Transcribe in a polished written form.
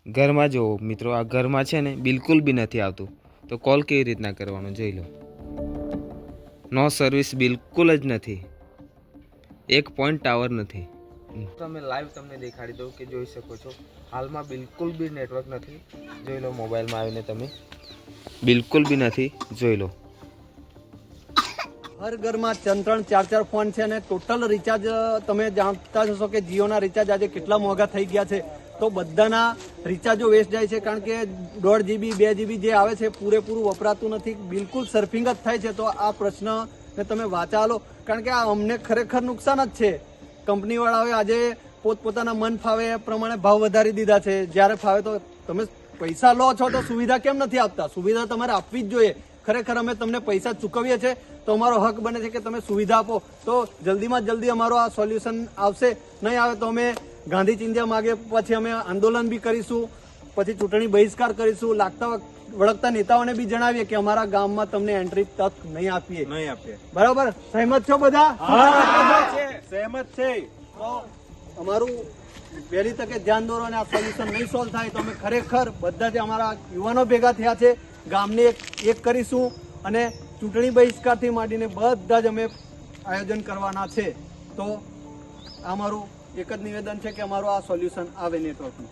ઘરમાં જુઓ મિત્રો, આ ઘરમાં છે ને બિલકુલ બી નથી આવતું, તો કોલ કેવી રીતના કરવાનો જોઈ લો. નો સર્વિસ બિલકુલ જ નથી, એક પોઈન્ટ ટાવર નથી. તમે લાઈવ તમને દેખાડી દઉં કે જોઈ શકો છો, હાલમાં બિલકુલ બી નેટવર્ક નથી. જોઈ લો મોબાઈલમાં આવીને તમે, બિલકુલ બી નથી, જોઈ લો. હર ઘરમાં 3-4 ફોન છે અને ટોટલ રિચાર્જ તમે જાણતા જ હશો કે જીઓના રિચાર્જ આજે કેટલા મોંઘા થઈ ગયા છે. તો બધાના રિચાર્જો વેસ્ટ જાય છે, કારણ કે 1.5 GB 2 GB જે આવે છે પૂરેપૂરું વપરાતું નથી, બિલકુલ સર્ફિંગ જ થાય છે. તો આ પ્રશ્નને તમે વાંચા લો, કારણ કે આ અમને ખરેખર નુકસાન જ છે. કંપનીવાળાઓએ આજે પોતપોતાના મન ફાવે એ પ્રમાણે ભાવ વધારી દીધા છે. જ્યારે ફાવે તો તમે પૈસા લો છો તો સુવિધા કેમ નથી આપતા? સુવિધા તમારે આપવી જ જોઈએ. ખરેખર અમે તમને પૈસા ચૂકવીએ છીએ તો અમારો હક બને છે કે તમે સુવિધા આપો. તો જલ્દીમાં જલ્દી અમારો આ સોલ્યુશન આવશે. નહીં આવે તો અમે ગાંધી ચિંધ્યા માગે, પછી અમે આંદોલન બી કરીશું, પછી ચૂંટણી બહિષ્કાર કરીશું. લાગતા વળગતા નેતાઓને બી જણાવીએ કે અમારા ગામમાં તમને એન્ટ્રી તક નહીં આપીએ. બરાબર, સહેમત છો બધા? સહેમત છે. તો અમારું વહેલી તકે ધ્યાન દોરો અને આ સોલ્યુશન નહીં સોલ્વ થાય તો અમે ખરેખર બધા જે અમારા યુવાનો ભેગા થયા છે, ગામને એક કરીશું અને ચૂંટણી બહિષ્કારથી માંડીને બધા જ અમે આયોજન કરવાના છે. તો અમારું એક જ નિવેદન છે કે અમારું આ સોલ્યુશન આવે નેટવર્કનું.